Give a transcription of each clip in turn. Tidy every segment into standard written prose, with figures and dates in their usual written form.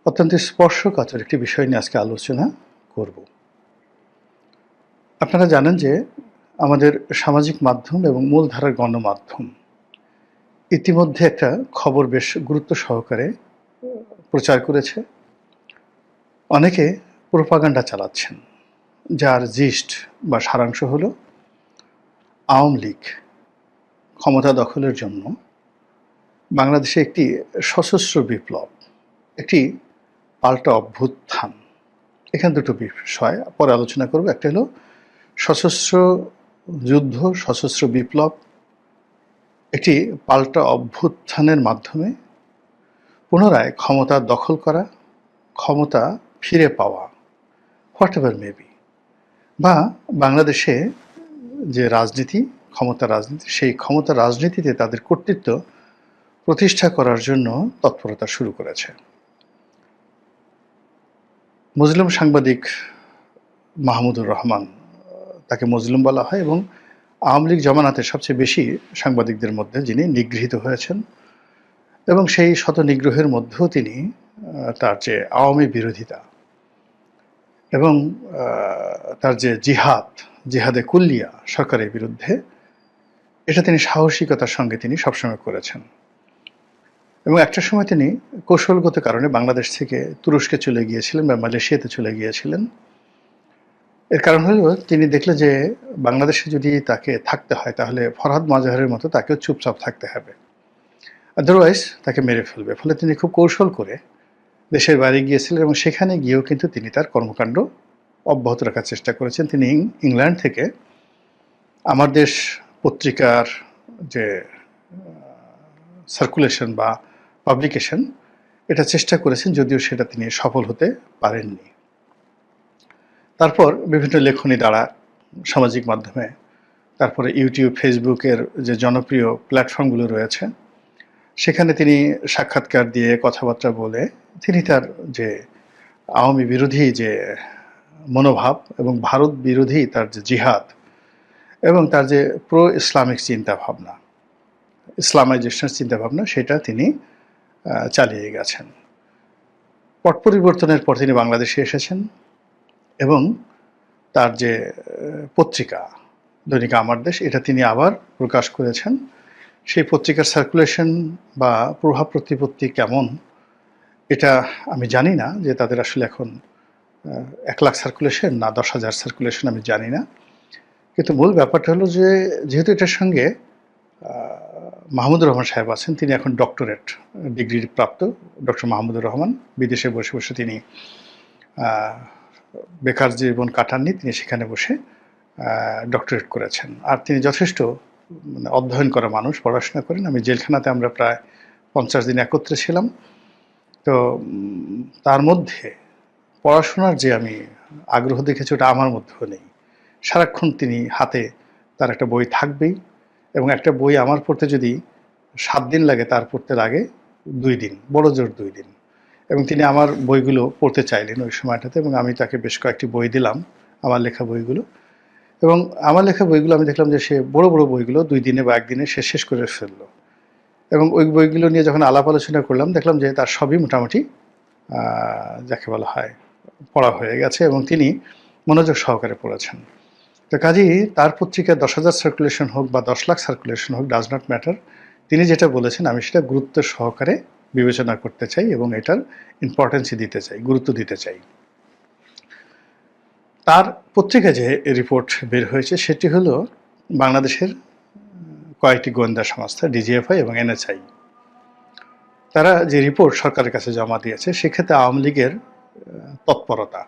অত্যন্ত স্পর্শকাতর একটি বিষয় নিয়ে আজকে আলোচনা করব। আপনারা জানেন যে আমাদের সামাজিক মাধ্যম এবং মূলধারার গণমাধ্যম ইতিমধ্যে একটা খবর বেশ গুরুত্ব সহকারে প্রচার করেছে। অনেকে প্রোপাগান্ডা চালাচ্ছেন, যার জিস্ট বা সারাংশ হলো আওয়ামী লীগ ক্ষমতা দখলের জন্য বাংলাদেশে একটি সশস্ত্র বিপ্লব, একটি পাল্টা অভ্যুত্থান। এখানে দুটো বিষয় পরে আলোচনা করব। একটা হলো সশস্ত্র যুদ্ধ, সশস্ত্র বিপ্লব, একটি পাল্টা অভ্যুত্থানের মাধ্যমে পুনরায় ক্ষমতা দখল করা, ক্ষমতা ফিরে পাওয়া, হোয়াট এভার মেবি, বা বাংলাদেশে যে রাজনীতি, ক্ষমতা রাজনীতি, সেই ক্ষমতা রাজনীতিতে তাদের কর্তৃত্ব প্রতিষ্ঠা করার জন্য তৎপরতা শুরু করেছে। মজলুম সাংবাদিক মাহমুদুর রহমান, তাকে মজলুম বলা হয়, এবং আওয়ামী লীগ জমানাতে সবচেয়ে বেশি সাংবাদিকদের মধ্যে যিনি নিগৃহীত হয়েছেন, এবং সেই শত নিগ্রহের মধ্যেও তিনি তার যে আওয়ামী বিরোধিতা এবং তার যে জিহাদে কুল্লিয়া সরকারের বিরুদ্ধে, এটা তিনি সাহসিকতার সঙ্গে তিনি সবসময় করেছেন। এবং একটা সময় তিনি কৌশলগত কারণে বাংলাদেশ থেকে তুরস্কে চলে গিয়েছিলেন বা মালয়েশিয়াতে চলে গিয়েছিলেন। এর কারণ হলো তিনি দেখলেন যে বাংলাদেশে যদি তাকে থাকতে হয় তাহলে ফরহাদ মাজহারের মতো তাকেও চুপচাপ থাকতে হবে, আদারওয়াইজ তাকে মেরে ফেলবে। ফলে তিনি খুব কৌশল করে দেশের বাইরে গিয়েছিলেন, এবং সেখানে গিয়েও কিন্তু তিনি তার কর্মকাণ্ড অব্যাহত রাখার চেষ্টা করেছেন। তিনি ইংল্যান্ড থেকে আমার দেশ পত্রিকার যে সার্কুলেশন বা পাবলিকেশন, এটা চেষ্টা করেছেন, যদিও সেটা তিনি সফল হতে পারেননি। তারপর বিভিন্ন লেখনী দ্বারা, সামাজিক মাধ্যমে, তারপরে ইউটিউব, ফেসবুকের যে জনপ্রিয় প্ল্যাটফর্মগুলো রয়েছে, সেখানে তিনি সাক্ষাৎকার দিয়ে, কথাবার্তা বলে তিনি তার যে আওয়ামী বিরোধী যে মনোভাব এবং ভারত বিরোধী তার যে জিহাদ এবং তার যে প্রো ইসলামিক চিন্তাভাবনা, ইসলামাইজেশনের চিন্তাভাবনা, সেটা তিনি চালিয়ে গেছেন। পট পরিবর্তনের পর তিনি বাংলাদেশে এসেছেন এবং তার যে পত্রিকা দৈনিক আমার দেশ, এটা তিনি আবার প্রকাশ করেছেন। সেই পত্রিকার সার্কুলেশন বা প্রভাব প্রতিপত্তি কেমন, এটা আমি জানি না, যে তাদের আসলে এখন 1 লাখ সার্কুলেশন না 10,000 সার্কুলেশন, আমি জানি না। কিন্তু মূল ব্যাপারটা হলো যে যেহেতু এটার সঙ্গে মাহমুদুর রহমান সাহেব আছেন, তিনি এখন ডক্টরেট ডিগ্রি প্রাপ্ত ডক্টর মাহমুদুর রহমান, বিদেশে বসে বসে তিনি বেকার জীবন কাটাননি, তিনি সেখানে বসে ডক্টরেট করেছেন। আর তিনি যথেষ্ট অধ্যয়ন করা মানুষ, পড়াশোনা করেন। আমি জেলখানাতে আমরা প্রায় 50 দিন একত্রে ছিলাম। তো তার মধ্যে পড়াশোনার যে আমি আগ্রহ দেখেছি, ওটা আমার মধ্যেও নেই। সারাক্ষণ তিনি হাতে তার একটা বই থাকবেই, এবং একটা বই আমার পড়তে যদি 7 দিন লাগে, তার পড়তে লাগে 2 দিন, বড় জোর 2 দিন। এবং তিনি আমার বইগুলো পড়তে চাইলেন ওই সময়টাতে, এবং আমি তাকে বেশ কয়েকটি বই দিলাম, আমার লেখা বইগুলো। এবং আমার লেখা বইগুলো আমি দেখলাম যে সে বড় বড় বইগুলো 2 দিনে বা 1 দিনে সে শেষ করে ফেললো। এবং ওই বইগুলো নিয়ে যখন আলাপ আলোচনা করলাম, দেখলাম যে তার সবই মোটামুটি যাকে বলা হয় পড়া হয়ে গেছে, এবং তিনি মনোযোগ সহকারে পড়েছেন। তো কাজেই তার পত্রিকায় 10,000 সার্কুলেশন হোক বা 10 লাখ সার্কুলেশন হোক, ডাজ নট ম্যাটার। তিনি যেটা বলেছেন আমি সেটা গুরুত্ব সহকারে বিবেচনা করতে চাই, এবং এটার ইম্পর্টেন্সই দিতে চাই, গুরুত্ব দিতে চাই। তার পত্রিকায় যে রিপোর্ট বের হয়েছে, সেটি হলো বাংলাদেশের কয়েকটি গোয়েন্দা সংস্থা, ডিজিএফআই এবং এনএসআই, তারা যে রিপোর্ট সরকারের কাছে জমা দিয়েছে, সেক্ষেত্রে আওয়ামী লীগের তৎপরতা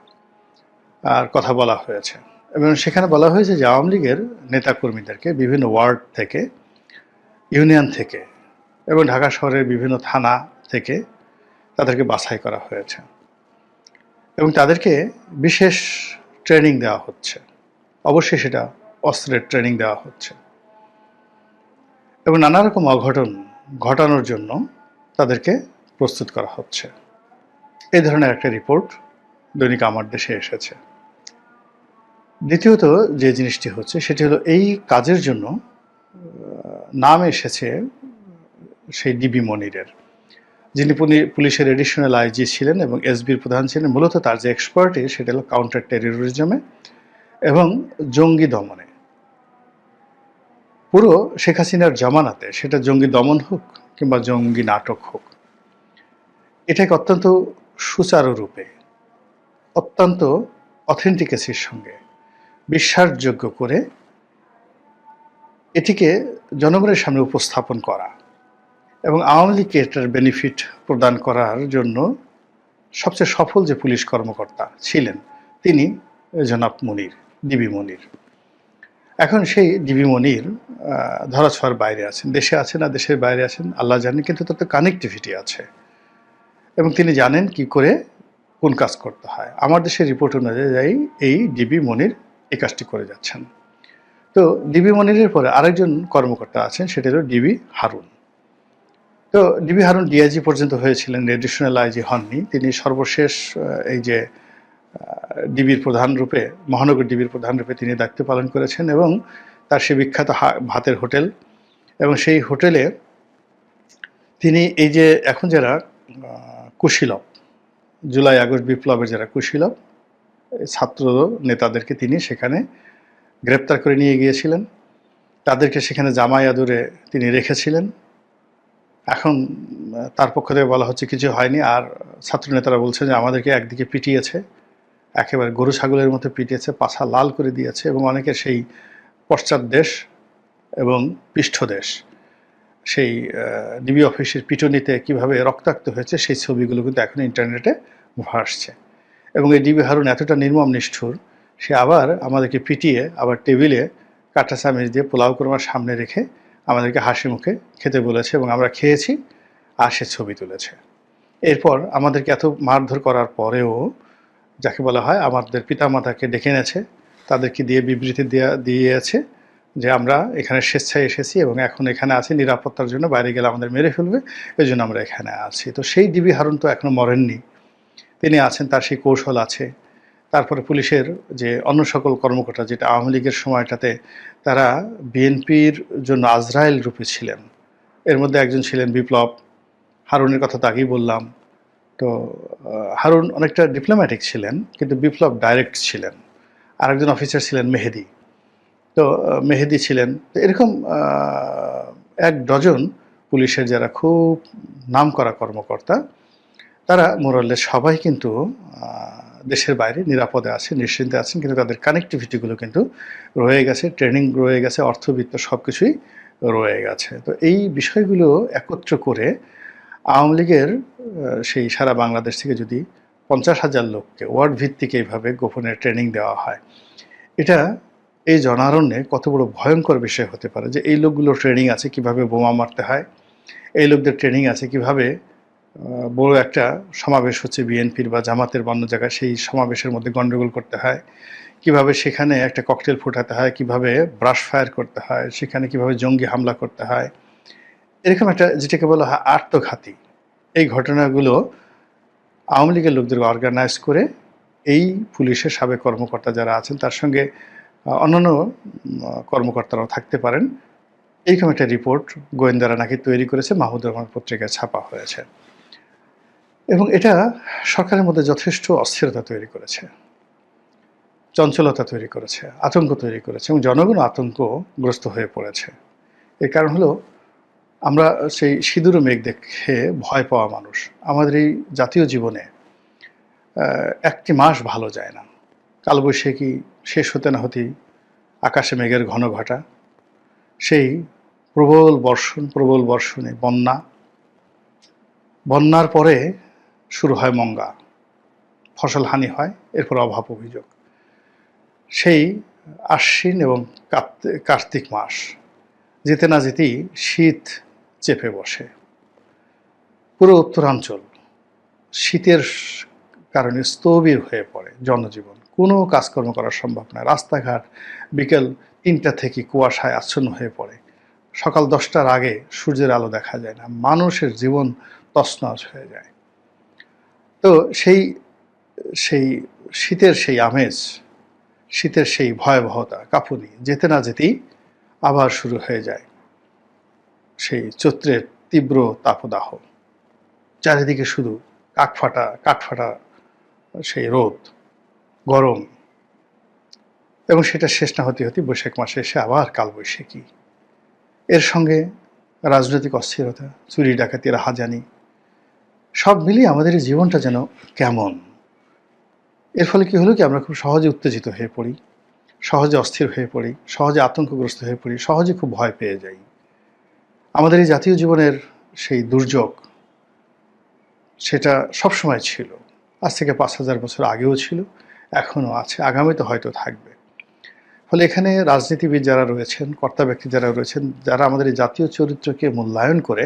আর কথা বলা হয়েছে। এবং সেখানে বলা হয়েছে যে আওয়ামী লীগের নেতাকর্মীদেরকে বিভিন্ন ওয়ার্ড থেকে, ইউনিয়ন থেকে এবং ঢাকা শহরের বিভিন্ন থানা থেকে তাদেরকে বাছাই করা হয়েছে, এবং তাদেরকে বিশেষ ট্রেনিং দেওয়া হচ্ছে। অবশ্যই সেটা অস্ত্রের ট্রেনিং দেওয়া হচ্ছে, এবং নানা রকম অঘটন ঘটানোর জন্য তাদেরকে প্রস্তুত করা হচ্ছে। এই ধরনের একটা রিপোর্ট দৈনিক আমার দেশে এসেছে। দ্বিতীয়ত যে জিনিসটি হচ্ছে সেটি হলো, এই কাজের জন্য নাম এসেছে সেই ডিবি মনিরের। যিনি পুলিশের এডিশনাল আইজি ছিলেন এবং এসবির প্রধান ছিলেন, মূলত তার যে এক্সপার্টিস সেটা হলো কাউন্টার টেররিজমে এবং জঙ্গি দমনে। পুরো শেখ হাসিনার জামানাতে সেটা জঙ্গি দমন হোক কিংবা জঙ্গি নাটক হোক, এটাকে অত্যন্ত সুচারুরূপে, অত্যন্ত অথেন্টিকেসির সঙ্গে বিশ্বাসযোগ্য করে এটিকে জনগণের সামনে উপস্থাপন করা এবং আওয়ামী লীগকে এটার বেনিফিট প্রদান করার জন্য সবচেয়ে সফল যে পুলিশ কর্মকর্তা ছিলেন তিনি জনাব মনির, ডিবি মনির। এখন সেই ডিবি মনির ধরাছোঁয়ার বাইরে আছেন, দেশে আছেন না দেশের বাইরে আছেন আল্লাহ জানেন, কিন্তু তাতে কানেক্টিভিটি আছে এবং তিনি জানেন কি করে কোন কাজ করতে হয়। আমার দেশের রিপোর্ট অনুযায়ী এই ডিবি মনির এই কাজটি করে যাচ্ছেন। তো ডিবি মনিরের পরে আরেকজন কর্মকর্তা আছেন, সেটা হলো ডিবি হারুন। তো ডিবি হারুন ডিআইজি পর্যন্ত হয়েছিলেন, এডিশনাল আইজি হননি। তিনি সর্বশেষ এই যে ডিবির প্রধান রূপে, মহানগর ডিবির প্রধান রূপে তিনি দায়িত্ব পালন করেছেন এবং তার সে বিখ্যাত ভাতের হোটেল এবং সেই হোটেলে তিনি এই যে এখন যারা কুশীলব, জুলাই আগস্ট বিপ্লবের যারা কুশীলব ছাত্র নেতাদেরকে তিনি সেখানে গ্রেপ্তার করে নিয়ে গিয়েছিলেন, তাদেরকে সেখানে জামাই আদরে তিনি রেখেছিলেন। এখন তার পক্ষ থেকে বলা হচ্ছে কিছু হয়নি, আর ছাত্র নেতারা বলছে যে আমাদেরকে একদিকে পিটিয়েছে, একেবারে গরু ছাগলের মতো পিটিয়েছে, পাছা লাল করে দিয়েছে এবং অনেকের সেই পশ্চাৎদেশ এবং পৃষ্ঠদেশ সেই ডিবি অফিসের পিটুনিতে কীভাবে রক্তাক্ত হয়েছে সেই ছবিগুলো কিন্তু এখন ইন্টারনেটে ভাসছে। এবং এই ডিবি হারুন এতটা নির্মম নিষ্ঠুর, সে আবার আমাদেরকে পিটিয়ে আবার টেবিলে কাঁটা চামচ দিয়ে পোলাও কোরমার সামনে রেখে আমাদেরকে হাসি মুখে খেতে বলেছে এবং আমরা খেয়েছি আর সে ছবি তুলেছে। এরপর আমাদেরকে এত মারধর করার পরেও যাকে বলা হয় আমাদের পিতামাতাকে ডেকে এনেছে, তাদেরকে দিয়ে বিবৃতি দিয়েছে যে আমরা এখানে স্বেচ্ছায় এসেছি এবং এখন এখানে আছি নিরাপত্তার জন্য, বাইরে গেলে আমাদের মেরে ফেলবে, এই জন্য আমরা এখানে আছি। তো সেই ডিবি হারুন তো এখনও মরেননি, তিনি আছেন, তার সেই কৌশল আছে। তারপরে পুলিশের যে অন্য সকল কর্মকর্তা, যেটা আওয়ামী লীগের সময়টাতে তারা বিএনপির জন্য আজরায়েল রূপে ছিলেন, এর মধ্যে একজন ছিলেন বিপ্লব। হারুনের কথা তো আগেই বললাম। তো হারুন অনেকটা ডিপ্লোম্যাটিক ছিলেন, কিন্তু বিপ্লব ডাইরেক্ট ছিলেন। আরেকজন অফিসার ছিলেন মেহেদি। তো মেহেদি ছিলেন। তো এরকম এক ডজন পুলিশের যারা খুব নামকরা কর্মকর্তা, তারা মোরালের সবাই কিন্তু দেশের বাইরে নিরাপদে আছে, নিশ্চিন্তে আছেন, কিন্তু তাদের কানেক্টিভিটিগুলো কিন্তু রয়ে গেছে, ট্রেনিং রয়ে গেছে, অর্থবিত্ত সব কিছুই রয়ে গেছে। তো এই বিষয়গুলো একত্র করে আওয়ামী লীগের সেই সারা বাংলাদেশ থেকে যদি 50,000 লোককে ওয়ার্ড ভিত্তিক এইভাবে গোপনে ট্রেনিং দেওয়া হয়, এটা এই জনারণ্যে কত বড় ভয়ঙ্কর বিষয় হতে পারে যে এই লোকগুলোর ট্রেনিং আছে কিভাবে বোমা মারতে হয়, এই লোকদের ট্রেনিং আছে কিভাবে বড় একটা সমাবেশ হচ্ছে বিএনপির বা জামাতের অন্য জায়গায়, সেই সমাবেশের মধ্যে গণ্ডগোল করতে হয়, কিভাবে সেখানে একটা ককটেল ফোটাতে হয়, কিভাবে ব্রাশ ফায়ার করতে হয়, সেখানে কিভাবে জঙ্গি হামলা করতে হয়, এরকম একটা যেটাকে বলা হয় আত্মঘাতী এই ঘটনাগুলো আওয়ামী লীগের লোকদের অর্গানাইজ করে এই পুলিশের সাবেক কর্মকর্তা যারা আছেন তার সঙ্গে অন্যান্য কর্মকর্তারাও থাকতে পারেন, এইরকম একটা রিপোর্ট গোয়েন্দারা নাকি তৈরি করেছে, মাহমুদুর রহমান পত্রিকায় ছাপা হয়েছে। এবং এটা সরকারের মধ্যে যথেষ্ট অস্থিরতা তৈরি করেছে, চঞ্চলতা তৈরি করেছে, আতঙ্ক তৈরি করেছে এবং জনগণ আতঙ্কগ্রস্ত হয়ে পড়েছে। এর কারণ হলো আমরা সেই সিঁদুর মেঘ দেখে ভয় পাওয়া মানুষ। আমাদের এই জাতীয় জীবনে একটি মাস ভালো যায় না, কালবৈশাখী শেষ হতে না হতেই আকাশে মেঘের ঘন ঘটা, সেই প্রবল বর্ষণে বন্যার পরে শুরু হয় মঙ্গা, ফসল হানি হয়, এরপর অভাব অভিযোগ, সেই আশ্বিন এবং কার্তিক মাস যেতে না যেতেই শীত চেপে বসে। পুরো উত্তরাঞ্চল শীতের কারণে স্থবির হয়ে পড়ে, জনজীবন কোনো কাজকর্ম করা সম্ভব নয়, রাস্তাঘাট বিকেল 3টা থেকে কুয়াশায় আচ্ছন্ন হয়ে পড়ে, সকাল 10টার আগে সূর্যের আলো দেখা যায় না, মানুষের জীবন তছনছ হয়ে যায়। তো সেই শীতের সেই আমেজ, শীতের সেই ভয়াবহতা, কাঁপুনি যেতে না যেতেই আবার শুরু হয়ে যায় সেই চৈত্রের তীব্র তাপদাহ, চারিদিকে শুধু কাঠফাটা সেই রোদ, গরম, এবং সেটা শেষ না হতে হতে বৈশাখ মাসে এসে আবার কালবৈশাখী। এর সঙ্গে রাজনৈতিক অস্থিরতা, চুরি ডাকাতি, রাহাজানি, সব মিলিয়ে আমাদের এই জীবনটা যেন কেমন। এর ফলে কি হলো কি, আমরা খুব সহজে উত্তেজিত হয়ে পড়ি, সহজে অস্থির হয়ে পড়ি, সহজে আতঙ্কগ্রস্ত হয়ে পড়ি, সহজে খুব ভয় পেয়ে যাই। আমাদের এই জাতীয় জীবনের সেই দুর্যোগ, সেটা সবসময় ছিল। আজ থেকে ৫,০০০ বছর আগেও ছিল, এখনও আছে, আগামীতে হয়তো থাকবে। ফলে এখানে রাজনীতিবিদ যারা রয়েছেন, কর্তা ব্যক্তি যারা রয়েছেন, যারা আমাদের এই জাতীয় চরিত্রকে মূল্যায়ন করে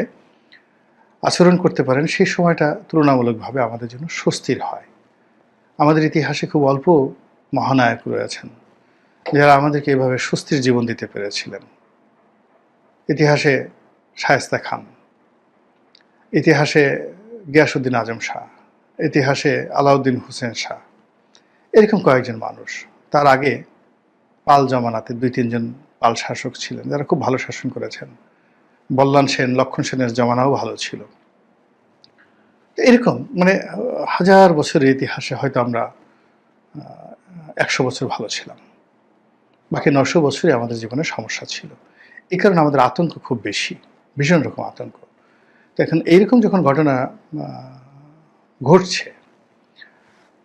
আচরণ করতে পারেন, সেই সময়টা তুলনামূলকভাবে আমাদের জন্য স্বস্তির হয়। আমাদের ইতিহাসে খুব অল্প মহানায়ক রয়েছেন যারা আমাদেরকে এভাবে স্বস্তির জীবন দিতে পেরেছিলেন। ইতিহাসে শায়েস্তা খান, ইতিহাসে গিয়াসউদ্দিন আজম শাহ, ইতিহাসে আলাউদ্দিন হোসেন শাহ, এরকম কয়েকজন মানুষ। তার আগে পাল জমানাতে ২-৩ জন পাল শাসক ছিলেন যারা খুব ভালো শাসন করেছেন। বল্লাল সেন, লক্ষণ সেনের জমানাও ভালো ছিল। এরকম মানে হাজার বছরের ইতিহাসে হয়তো আমরা ১০০ বছর ভালো ছিলাম, বাকি ৯০০ বছরই আমাদের জীবনে সমস্যা ছিল। এই কারণে আমাদের আতঙ্ক খুব বেশি, ভীষণ রকম আতঙ্ক। তো এখন এইরকম যখন ঘটনা ঘটছে,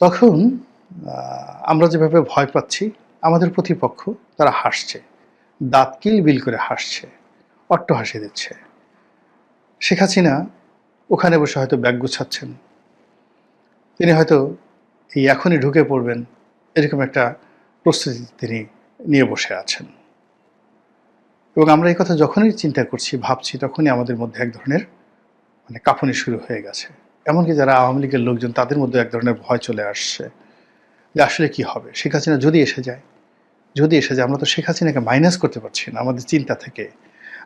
তখন আমরা যেভাবে ভয় পাচ্ছি, আমাদের প্রতিপক্ষ তারা হাসছে, দাঁত কিলবিল করে হাসছে, অট্টহাসি দিচ্ছে। শেখ হাসিনা ওখানে বসে হয়তো ব্যাগ গুছাচ্ছেন, তিনি হয়তো এই এখনই ঢুকে পড়বেন, এরকম একটা প্রস্তুতি তিনি নিয়ে বসে আছেন। এবং আমরা এই কথা যখনই চিন্তা করছি, ভাবছি, তখনই আমাদের মধ্যে এক ধরনের মানে কাঁপুনি শুরু হয়ে গেছে। এমনকি যারা আওয়ামী লীগের লোকজন, তাদের মধ্যে এক ধরনের ভয় চলে আসছে যে আসলে কি হবে, শেখ হাসিনা যদি এসে যায়, আমরা তো শেখ হাসিনাকে মাইনাস করতে পারছি না। আমাদের চিন্তা থেকে,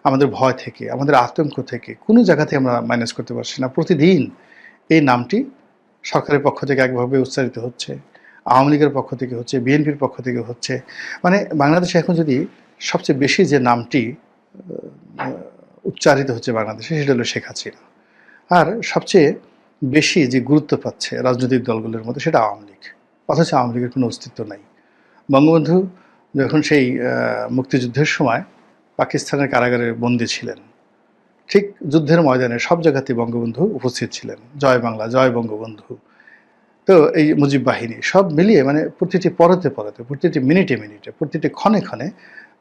আমাদের ভয় থেকে, আমাদের আতঙ্ক থেকে কোনো জায়গাতে আমরা মাইনাস করতে পারছি না। প্রতিদিন এই নামটি সরকারের পক্ষ থেকে একভাবে উচ্চারিত হচ্ছে, আওয়ামী লীগের পক্ষ থেকে হচ্ছে, বিএনপির পক্ষ থেকে হচ্ছে। মানে বাংলাদেশে এখন যদি সবচেয়ে বেশি যে নামটি উচ্চারিত হচ্ছে বাংলাদেশে, সেটা হলো শেখ হাসিনা। আর সবচেয়ে বেশি যে গুরুত্ব পাচ্ছে রাজনৈতিক দলগুলোর মধ্যে, সেটা আওয়ামী লীগ। অথচ আওয়ামী লীগের কোনো অস্তিত্ব নাই। বঙ্গবন্ধু যখন সেই মুক্তিযুদ্ধের সময় পাকিস্তানের কারাগারে বন্দী ছিলেন, ঠিক যুদ্ধের ময়দানে সব জায়গাতেই বঙ্গবন্ধু উপস্থিত ছিলেন। জয় বাংলা, জয় বঙ্গবন্ধু। তো এই মুজিব বাহিনী সব মিলিয়ে মানে প্রতিটি পরতে, প্রতিটি মিনিটে, প্রতিটি ক্ষণে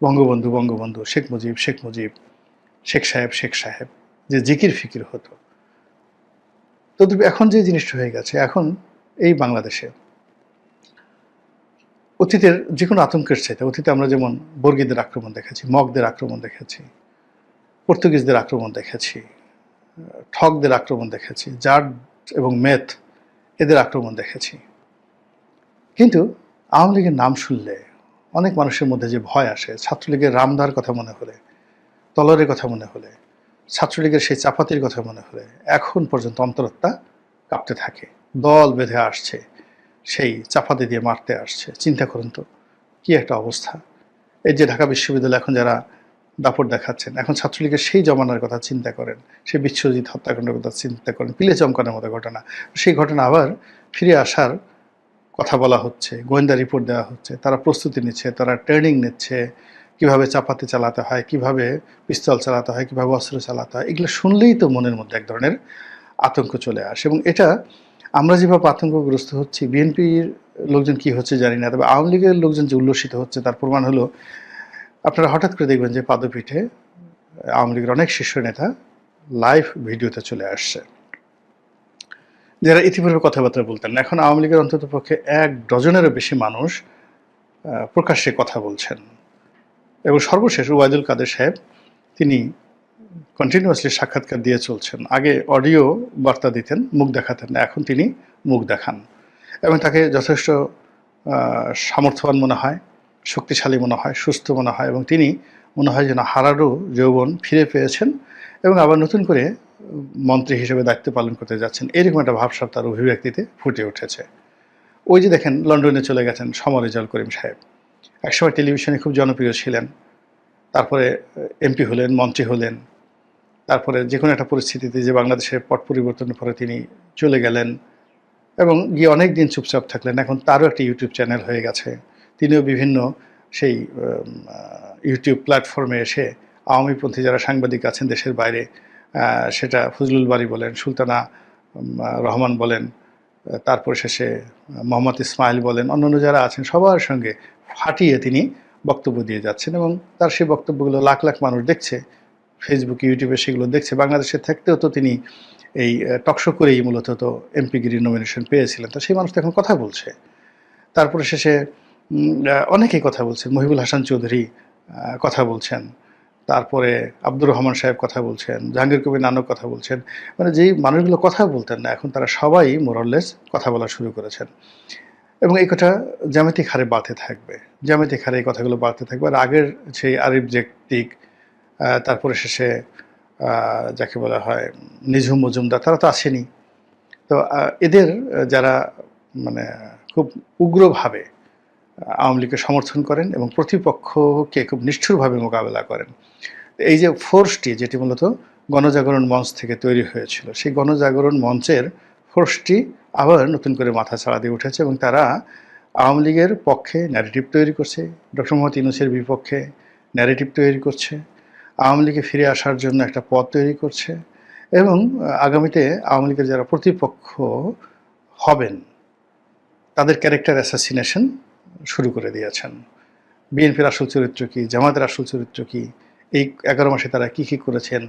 বঙ্গবন্ধু, শেখ মুজিব, শেখ সাহেব যে জিকির ফিকির হতো। তো এখন যে জিনিসটা হয়ে গেছে, এখন এই বাংলাদেশে অতীতের যে কোনো আতঙ্কের চাইতে, অতীতে আমরা যেমন বর্গীদের আক্রমণ দেখেছি, মগদের আক্রমণ দেখেছি, পর্তুগিজদের আক্রমণ দেখেছি, ঠকদের আক্রমণ দেখেছি, জাট এবং মেথ এদের আক্রমণ দেখেছি। কিন্তু আওয়ামী লীগের নাম শুনলে অনেক মানুষের মধ্যে যে ভয় আসে, ছাত্রলীগের রামদার কথা মনে হলে, তলরের কথা মনে হলে, ছাত্রলীগের সেই চাপাতির কথা মনে হলে এখন পর্যন্ত অন্তরাত্মা কাঁপতে থাকে। দল বেঁধে আসছে, সেই চাপাতি দিয়ে মারতে আসছে। চিন্তা করুন তো কি একটা অবস্থা। এই যে ঢাকা বিশ্ববিদ্যালয়ে এখন যারা দাপট দেখাচ্ছেন, এখন ছাত্রলীগের সেই জমানার কথা চিন্তা করেন, সেই বিশ্বজিৎ হত্যাকাণ্ডের কথা চিন্তা করেন, পিলে চমকানোর মতো ঘটনা। সেই ঘটনা আবার ফিরে আসার কথা বলা হচ্ছে, গোয়েন্দা রিপোর্ট দেওয়া হচ্ছে, তারা প্রস্তুতি নিচ্ছে, তারা ট্রেনিং নিচ্ছে, কিভাবে চাপাতি চালাতে হয়, কিভাবে পিস্তল চালাতে হয়, কিভাবে অস্ত্র চালাতে হয়। এগুলো শুনলেই তো মনের মধ্যে এক ধরনের আতঙ্ক চলে আসে। এবং এটা আমরা যেভাবে আতঙ্কগ্রস্ত হচ্ছি, বিএনপির লোকজন কি হচ্ছে জানি না, তবে আওয়ামী লীগের লোকজন যে উল্লসিত হচ্ছে তার প্রমাণ হলো, আপনারা হঠাৎ করে দেখবেন যে পাদপীঠে আওয়ামী লীগের অনেক শীর্ষ নেতা লাইভ ভিডিওতে চলে আসছে, যারা ইতিপূর্বে কথাবার্তা বলতেন না। এখন আওয়ামী লীগের অন্তত পক্ষে ১ ডজনেরও বেশি মানুষ প্রকাশ্যে কথা বলছেন। এবং সর্বশেষ ওবায়দুল কাদের সাহেব, তিনি কন্টিনিউয়াসলি সাক্ষাৎকার দিয়ে চলছেন। আগে অডিও বার্তা দিতেন, মুখ দেখাতেন না, এখন তিনি মুখ দেখান এবং তাকে যথেষ্ট সামর্থ্যবান মনে হয়, শক্তিশালী মনে হয়, সুস্থ মনে হয়, এবং তিনি মনে হয় যেন হারানো যৌবন ফিরে পেয়েছেন এবং আবার নতুন করে মন্ত্রী হিসেবে দায়িত্ব পালন করতে যাচ্ছেন। এরকম একটা ভাবসাব তার অভিব্যক্তিতে ফুটে উঠেছে। ওই যে দেখেন লন্ডনে চলে গেছেন সমরেজাল করিম সাহেব, একসময় টেলিভিশনে খুব জনপ্রিয় ছিলেন, তারপরে এমপি হলেন, মন্ত্রী হলেন, তারপরে যে কোনো একটা পরিস্থিতিতে যে বাংলাদেশের পট পরিবর্তনের পরে তিনি চলে গেলেন এবং গিয়ে অনেক দিন চুপচাপ থাকলেন। এখন তারও একটা ইউটিউব চ্যানেল হয়ে গেছে। তিনিও বিভিন্ন সেই ইউটিউব প্ল্যাটফর্মে এসে আওয়ামীপন্থী যারা সাংবাদিক আছেন দেশের বাইরে, সেটা ফজলুল বারী বলেন, সুলতানা রহমান বলেন, তারপর শেষে মোহাম্মদ ইসমাইল বলেন, অন্যান্য যারা আছেন সবার সঙ্গে ফাটিয়ে তিনি বক্তব্য দিয়ে যাচ্ছেন এবং তার সেই বক্তব্যগুলো লাখ লাখ মানুষ দেখছে, ফেসবুক ইউটিউবে সেগুলো দেখছে। বাংলাদেশে থাকতেও তো তিনি এই টকশো করেই মূলত তো এমপিগিরি নমিনেশন পেয়েছিলেন, তো সেই মানুষ তো এখন কথা বলছে। তারপরে শেষে অনেকেই কথা বলছেন, মহিবুল হাসান চৌধুরী কথা বলছেন, তারপরে আব্দুর রহমান সাহেব কথা বলছেন, জাহাঙ্গীর কবির নানক কথা বলছেন। মানে যেই মানুষগুলো কথা বলতেন না, এখন তারা সবাই মোরলেস কথা বলা শুরু করেছেন এবং এই কথা জ্যামিতিক হারে বাড়তে থাকবে, জ্যামিতিক হারে এই কথাগুলো বাড়তে থাকবে। আর আগের সেই আরিফ জেকটিক, তারপরে শেষে যাকে বলা হয় নিঝুম মজুমদার, তারা তো আসেনি। তো এদের যারা মানে খুব উগ্রভাবে আওয়ামী লীগকে সমর্থন করেন এবং প্রতিপক্ষকে খুব নিষ্ঠুরভাবে মোকাবেলা করেন, এই যে ফোর্সটি যেটি মূলত গণজাগরণ মঞ্চ থেকে তৈরি হয়েছিল, সেই গণজাগরণ মঞ্চের ফোর্সটি আবার নতুন করে মাথা ছাড়া দিয়ে উঠেছে এবং তারা আওয়ামী লীগের পক্ষে ন্যারেটিভ তৈরি করছে, ডক্টর মোহাম্মদ ইউনূসের বিপক্ষে ন্যারেটিভ তৈরি করছে, আওয়ামী লীগে ফিরে আসার জন্য একটা পথ তৈরি করছে এবং আগামীতে আওয়ামী লীগের যারা প্রতিপক্ষ হবেন তাদের ক্যারেক্টার অ্যাসাসিনেশন শুরু করে দিয়েছেন। বিএনপির আসল চরিত্র কী, জামাতের আসল চরিত্র কী, এই 11 মাসে তারা কী কী করেছেন,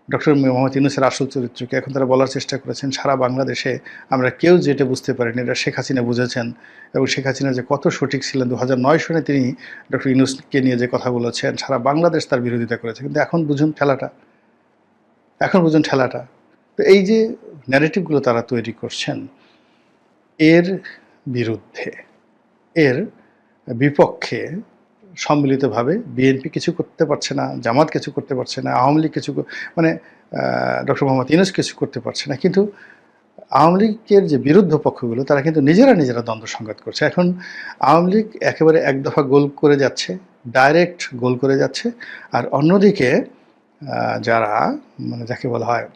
ডক্টর মোহাম্মদ ইউনূসের আসল চরিত্র কী, এখন তারা বলার চেষ্টা করেছেন সারা বাংলাদেশে আমরা কেউ যেটা বুঝতে পারিনি এটা শেখ হাসিনা বুঝেছেন এবং শেখ হাসিনা যে কত সঠিক ছিলেন। 2009 সনে তিনি ডক্টর ইউনূসকে নিয়ে যে কথা বলেছেন, সারা বাংলাদেশ তার বিরোধিতা করেছে, কিন্তু এখন বুঝুন ঠেলাটা, এখন বুঝুন ঠেলাটা। তো এই যে ন্যারেটিভগুলো তারা তৈরি করছেন, এর বিরুদ্ধে, এর বিপক্ষে সম্মিলিতভাবে বিএনপি কিছু করতে পারছে না, জামাত কিছু করতে পারছে না, আওয়ামী লীগ কিছু মানে ডক্টর মোহাম্মদ ইউনূস কিছু করতে পারছে না, কিন্তু আওয়ামী লীগের যে বিরুদ্ধ পক্ষগুলো তারা কিন্তু নিজেরা দ্বন্দ্ব সংঘাত করছে। এখন আওয়ামী লীগ একেবারে এক দফা গোল করে যাচ্ছে, ডাইরেক্ট গোল করে যাচ্ছে, আর অন্যদিকে যারা মানে যাকে বলা হয়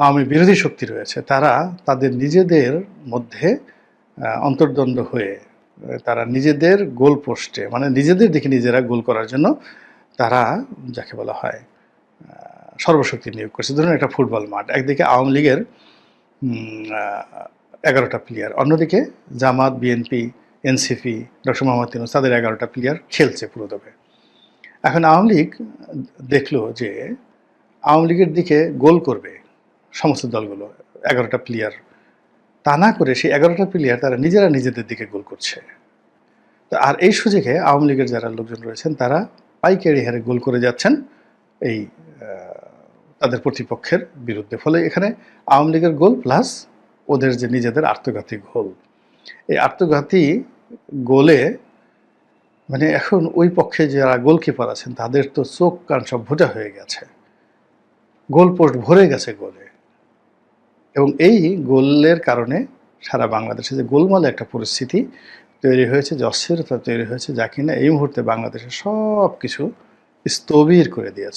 আওয়ামী বিরোধী শক্তি রয়েছে, তারা তাদের নিজেদের মধ্যে অন্তর্দ্বন্দ্ব হয়ে তারা নিজেদের গোল পোস্টে মানে নিজেদের দিকে নিজেরা গোল করার জন্য তারা যাকে বলা হয় সর্বশক্তি নিয়োগ করছে। ধরুন একটা ফুটবল মাঠ, একদিকে আওয়ামী লীগের 11টা প্লেয়ার, অন্যদিকে Jamaat, BNP, NCP, doctor Mohammad Yunus তাদের 11টা প্লেয়ার খেলছে পুরোদমে। এখন আওয়ামী লীগ দেখলো যে আওয়ামী লীগের দিকে গোল করবে সমস্ত দলগুলো 11টা প্লেয়ার, তা না করে সেই 11টা প্লেয়ার তারা নিজেরা নিজেদের দিকে গোল করছে। আর এই সুযোগে আওয়ামী লীগের যারা লোকজন রয়েছেন তারা পাইকারি হারে গোল করে যাচ্ছেন এই তাদের প্রতিপক্ষের বিরুদ্ধে। ফলে এখানে আওয়ামী লীগের গোল প্লাস ওদের যে নিজেদের আত্মঘাতী গোল, এই আত্মঘাতী গোলে মানে এখন ওই পক্ষে যারা গোলকিপার আছেন তাদের তো চোখ কান সব ভোটা হয়ে গেছে, গোল পোস্ট ভরে গেছে গোলে। এবং এই গোলের কারণে সারা বাংলাদেশে যে গোলমালে একটা পরিস্থিতি তৈরি হয়েছে, যে অস্থিরতা তৈরি হয়েছে, যা কিনা এই মুহূর্তে বাংলাদেশের সব কিছু স্থবির করে দিয়েছে।